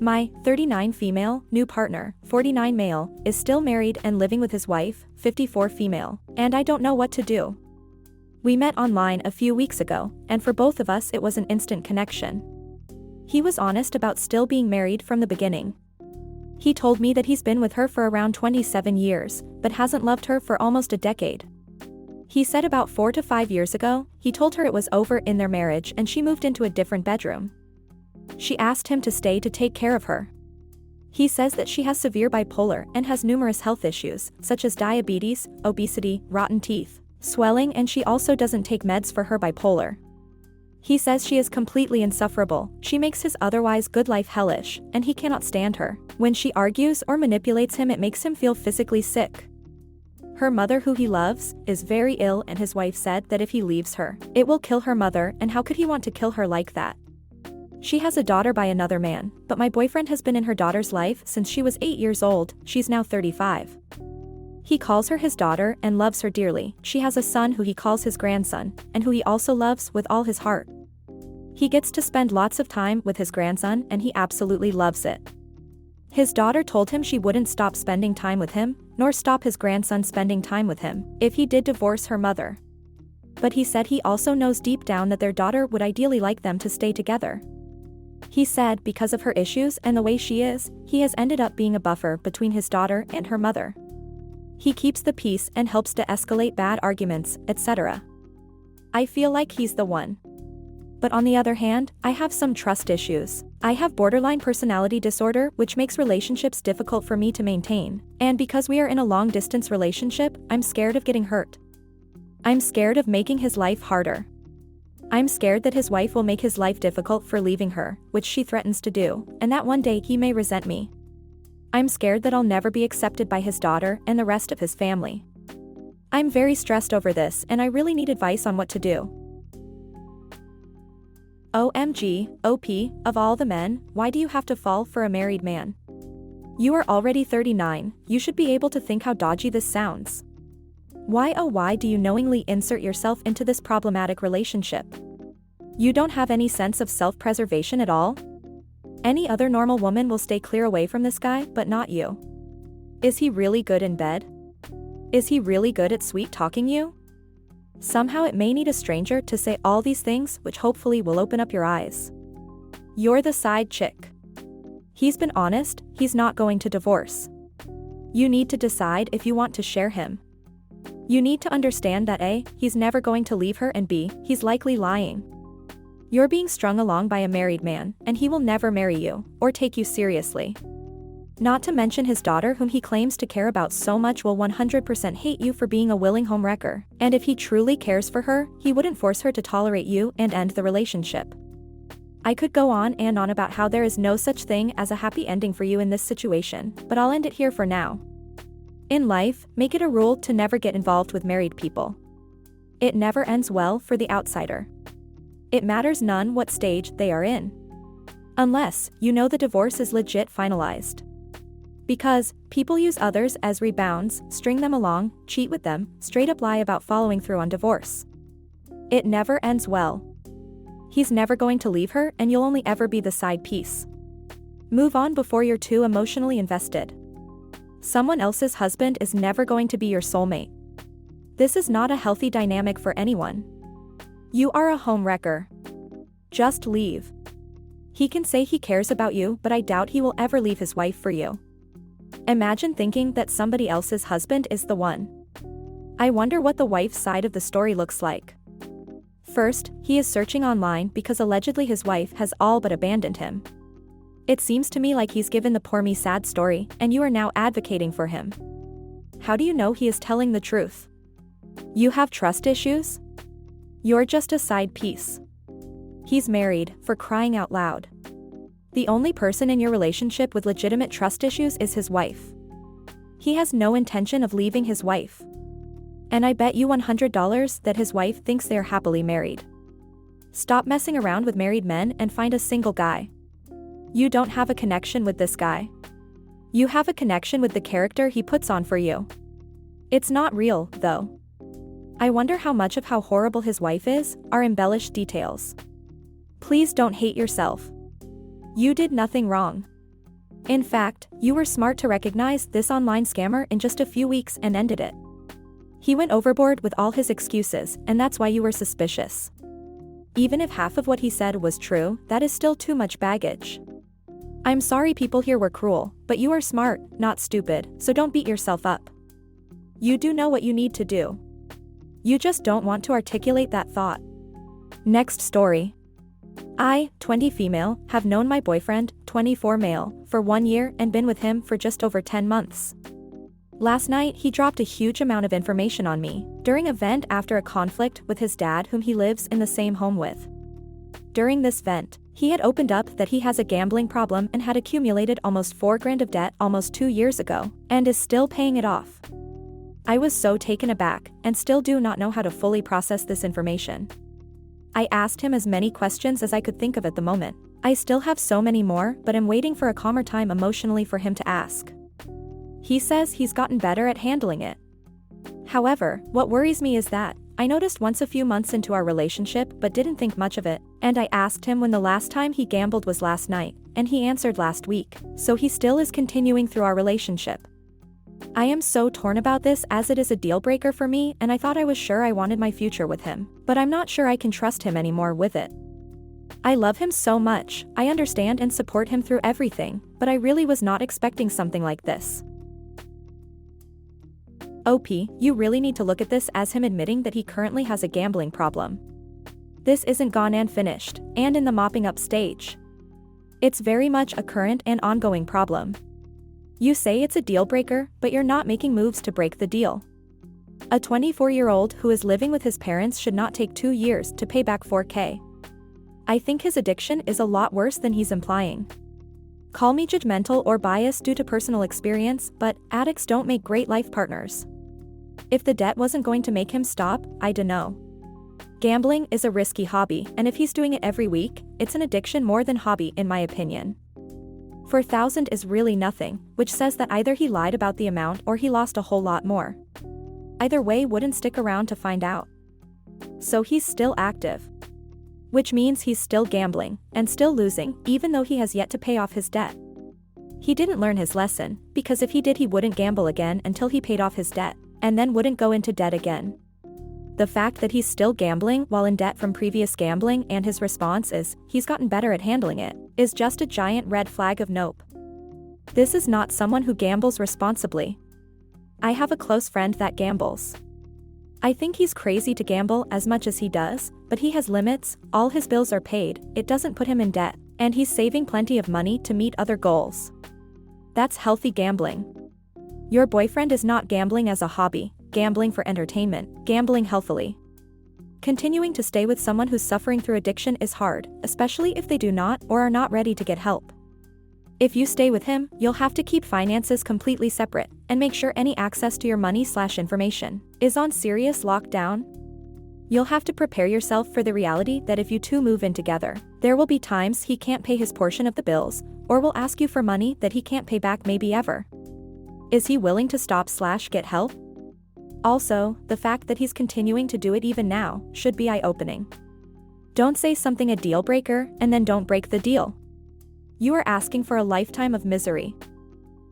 My 39 female, new partner, 49 male, is still married and living with his wife, 54 female, and I don't know what to do. We met online a few weeks ago, and for both of us it was an instant connection. He was honest about still being married from the beginning. He told me that he's been with her for around 27 years, but hasn't loved her for almost a decade. He said about 4 to 5 years ago, he told her it was over in their marriage and she moved into a different bedroom. She asked him to stay to take care of her. He says that she has severe bipolar and has numerous health issues, such as diabetes, obesity, rotten teeth, swelling, and she also doesn't take meds for her bipolar. He says she is completely insufferable, she makes his otherwise good life hellish, and he cannot stand her. When she argues or manipulates him, it makes him feel physically sick. Her mother, who he loves, is very ill, and his wife said that if he leaves her, it will kill her mother, and how could he want to kill her like that? She has a daughter by another man, but my boyfriend has been in her daughter's life since she was 8 years old, she's now 35. He calls her his daughter and loves her dearly. She has a son who he calls his grandson, and who he also loves with all his heart. He gets to spend lots of time with his grandson and he absolutely loves it. His daughter told him she wouldn't stop spending time with him, nor stop his grandson spending time with him, if he did divorce her mother. But he said he also knows deep down that their daughter would ideally like them to stay together. He said because of her issues and the way she is, he has ended up being a buffer between his daughter and her mother. He keeps the peace and helps to escalate bad arguments, etc. I feel like he's the one. But on the other hand, I have some trust issues. I have borderline personality disorder, which makes relationships difficult for me to maintain. And because we are in a long-distance relationship, I'm scared of getting hurt. I'm scared of making his life harder. I'm scared that his wife will make his life difficult for leaving her, which she threatens to do, and that one day he may resent me. I'm scared that I'll never be accepted by his daughter and the rest of his family. I'm very stressed over this, and I really need advice on what to do. OMG, OP, of all the men, why do you have to fall for a married man? You are already 39, you should be able to think how dodgy this sounds. Why oh why do you knowingly insert yourself into this problematic relationship? You don't have any sense of self-preservation at all? Any other normal woman will stay clear away from this guy, but not you. Is he really good in bed? Is he really good at sweet-talking you? Somehow it may need a stranger to say all these things, which hopefully will open up your eyes. You're the side chick. He's been honest, he's not going to divorce. You need to decide if you want to share him. You need to understand that A, he's never going to leave her, and B, he's likely lying. You're being strung along by a married man, and he will never marry you, or take you seriously. Not to mention his daughter, whom he claims to care about so much, will 100% hate you for being a willing homewrecker, and if he truly cares for her, he wouldn't force her to tolerate you and end the relationship. I could go on and on about how there is no such thing as a happy ending for you in this situation, but I'll end it here for now. In life, make it a rule to never get involved with married people. It never ends well for the outsider. It matters none what stage they are in. Unless, you know, the divorce is legit finalized. Because, people use others as rebounds, string them along, cheat with them, straight up lie about following through on divorce. It never ends well. He's never going to leave her, and you'll only ever be the side piece. Move on before you're too emotionally invested. Someone else's husband is never going to be your soulmate. This is not a healthy dynamic for anyone. You are a homewrecker. Just leave. He can say he cares about you, but I doubt he will ever leave his wife for you. Imagine thinking that somebody else's husband is the one. I wonder what the wife's side of the story looks like. First, he is searching online because allegedly his wife has all but abandoned him. It seems to me like he's given the poor me sad story, and you are now advocating for him. How do you know he is telling the truth? You have trust issues? You're just a side piece. He's married, for crying out loud. The only person in your relationship with legitimate trust issues is his wife. He has no intention of leaving his wife. And I bet you $100 that his wife thinks they are happily married. Stop messing around with married men and find a single guy. You don't have a connection with this guy. You have a connection with the character he puts on for you. It's not real, though. I wonder how much of how horrible his wife is are embellished details. Please don't hate yourself. You did nothing wrong. In fact, you were smart to recognize this online scammer in just a few weeks and ended it. He went overboard with all his excuses, and that's why you were suspicious. Even if half of what he said was true, that is still too much baggage. I'm sorry people here were cruel, but you are smart, not stupid, so don't beat yourself up. You do know what you need to do. You just don't want to articulate that thought. Next story. I, 20 female, have known my boyfriend, 24 male, for 1 year and been with him for just over 10 months. Last night he dropped a huge amount of information on me, during a vent after a conflict with his dad whom he lives in the same home with. During this vent, he had opened up that he has a gambling problem and had accumulated almost 4 grand of debt almost 2 years ago, and is still paying it off. I was so taken aback, and still do not know how to fully process this information. I asked him as many questions as I could think of at the moment. I still have so many more, but am waiting for a calmer time emotionally for him to ask. He says he's gotten better at handling it. However, what worries me is that, I noticed once a few months into our relationship but didn't think much of it, and I asked him when the last time he gambled was last night, and he answered last week, so he still is continuing through our relationship. I am so torn about this as it is a deal breaker for me, and I thought I was sure I wanted my future with him, but I'm not sure I can trust him anymore with it. I love him so much, I understand and support him through everything, but I really was not expecting something like this. OP, you really need to look at this as him admitting that he currently has a gambling problem. This isn't gone and finished, and in the mopping up stage. It's very much a current and ongoing problem. You say it's a deal breaker, but you're not making moves to break the deal. A 24-year-old who is living with his parents should not take 2 years to pay back $4K. I think his addiction is a lot worse than he's implying. Call me judgmental or biased due to personal experience, but addicts don't make great life partners. If the debt wasn't going to make him stop, I dunno. Gambling is a risky hobby, and if he's doing it every week, it's an addiction more than hobby in my opinion. 4,000 is really nothing, which says that either he lied about the amount or he lost a whole lot more. Either way wouldn't stick around to find out. So he's still active. Which means he's still gambling, and still losing, even though he has yet to pay off his debt. He didn't learn his lesson, because if he did he wouldn't gamble again until he paid off his debt, and then wouldn't go into debt again. The fact that he's still gambling while in debt from previous gambling and his response is, he's gotten better at handling it, is just a giant red flag of nope. This is not someone who gambles responsibly. I have a close friend that gambles. I think he's crazy to gamble as much as he does, but he has limits, all his bills are paid, it doesn't put him in debt, and he's saving plenty of money to meet other goals. That's healthy gambling. Your boyfriend is not gambling as a hobby, gambling for entertainment, gambling healthily. Continuing to stay with someone who's suffering through addiction is hard, especially if they do not or are not ready to get help. If you stay with him, you'll have to keep finances completely separate, and make sure any access to your money/information is on serious lockdown. You'll have to prepare yourself for the reality that if you two move in together, there will be times he can't pay his portion of the bills, or will ask you for money that he can't pay back maybe ever. Is he willing to stop/get help? Also, the fact that he's continuing to do it even now should be eye-opening. Don't say something a deal breaker and then don't break the deal. You are asking for a lifetime of misery.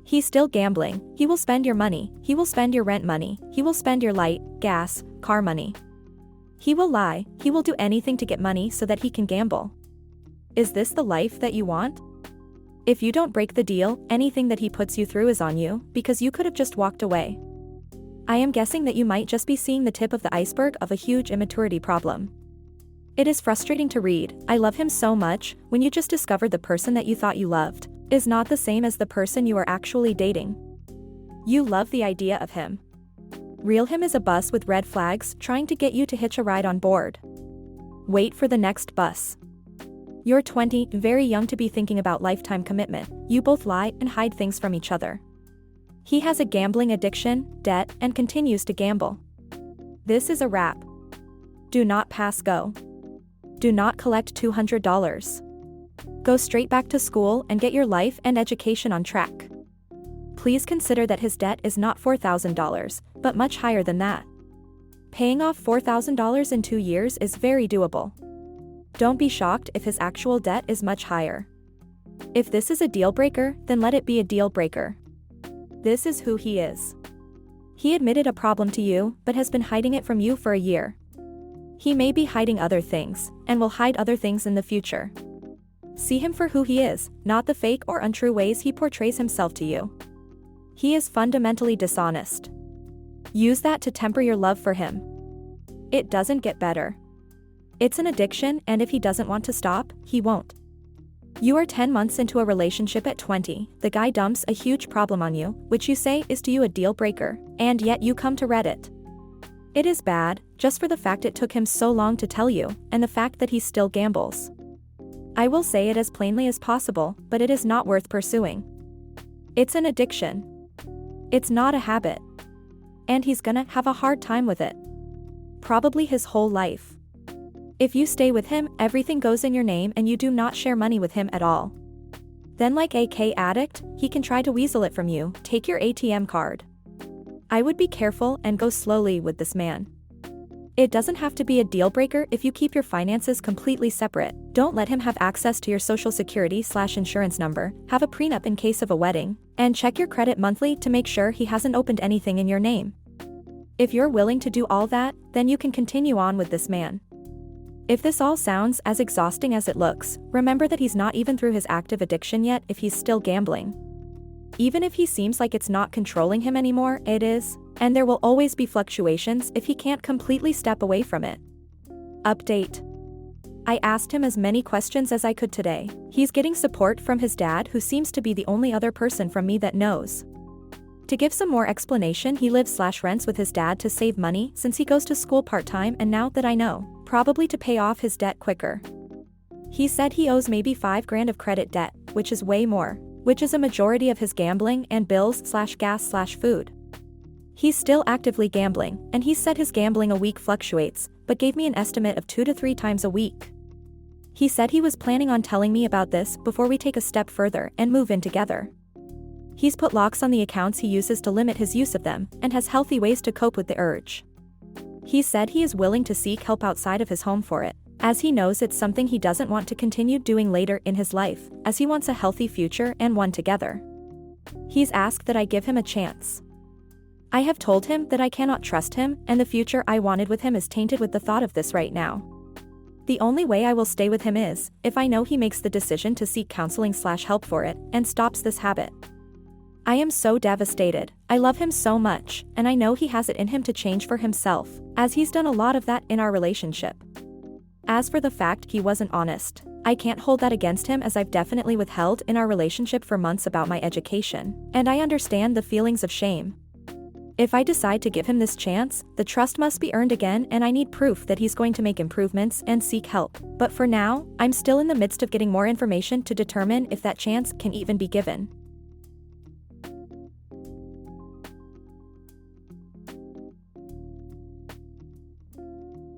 He's still gambling, he will spend your money, he will spend your rent money, he will spend your light, gas, car money. He will lie, he will do anything to get money so that he can gamble. Is this the life that you want? If you don't break the deal, anything that he puts you through is on you, because you could have just walked away. I am guessing that you might just be seeing the tip of the iceberg of a huge immaturity problem. It is frustrating to read, I love him so much, when you just discovered the person that you thought you loved is not the same as the person you are actually dating. You love the idea of him. Real him is a bus with red flags trying to get you to hitch a ride on board. Wait for the next bus. You're 20, very young to be thinking about lifetime commitment, you both lie and hide things from each other. He has a gambling addiction, debt, and continues to gamble. This is a wrap. Do not pass go. Do not collect $200. Go straight back to school and get your life and education on track. Please consider that his debt is not $4,000, but much higher than that. Paying off $4,000 in 2 years is very doable. Don't be shocked if his actual debt is much higher. If this is a deal breaker, then let it be a deal breaker. This is who he is. He admitted a problem to you, but has been hiding it from you for a year. He may be hiding other things, and will hide other things in the future. See him for who he is, not the fake or untrue ways he portrays himself to you. He is fundamentally dishonest. Use that to temper your love for him. It doesn't get better. It's an addiction, and if he doesn't want to stop, he won't. You are 10 months into a relationship at 20, the guy dumps a huge problem on you, which you say is to you a deal breaker, and yet you come to Reddit. It is bad, just for the fact it took him so long to tell you, and the fact that he still gambles. I will say it as plainly as possible, but it is not worth pursuing. It's an addiction. It's not a habit. And he's gonna have a hard time with it. Probably his whole life. If you stay with him, everything goes in your name and you do not share money with him at all. Then like a K-addict, he can try to weasel it from you, take your ATM card. I would be careful and go slowly with this man. It doesn't have to be a deal breaker if you keep your finances completely separate. Don't let him have access to your social security/insurance number, have a prenup in case of a wedding, and check your credit monthly to make sure he hasn't opened anything in your name. If you're willing to do all that, then you can continue on with this man. If this all sounds as exhausting as it looks, remember that he's not even through his active addiction yet if he's still gambling. Even if he seems like it's not controlling him anymore, it is, and there will always be fluctuations if he can't completely step away from it. Update. I asked him as many questions as I could today. He's getting support from his dad, who seems to be the only other person from me that knows. To give some more explanation, he lives/rents with his dad to save money since he goes to school part-time, and now that I know, probably to pay off his debt quicker. He said he owes maybe $5,000 of credit debt, which is way more, which is a majority of his gambling and bills/gas/food. He's still actively gambling, and he said his gambling a week fluctuates, but gave me an estimate of 2 to 3 times a week. He said he was planning on telling me about this before we take a step further and move in together. He's put locks on the accounts he uses to limit his use of them, and has healthy ways to cope with the urge. He said he is willing to seek help outside of his home for it, as he knows it's something he doesn't want to continue doing later in his life, as he wants a healthy future and one together. He's asked that I give him a chance. I have told him that I cannot trust him, and the future I wanted with him is tainted with the thought of this right now. The only way I will stay with him is if I know he makes the decision to seek counseling/help for it, and stops this habit. I am so devastated. I love him so much, and I know he has it in him to change for himself, as he's done a lot of that in our relationship. As for the fact he wasn't honest, I can't hold that against him, as I've definitely withheld in our relationship for months about my education, and I understand the feelings of shame. If I decide to give him this chance, the trust must be earned again, and I need proof that he's going to make improvements and seek help. But for now, I'm still in the midst of getting more information to determine if that chance can even be given.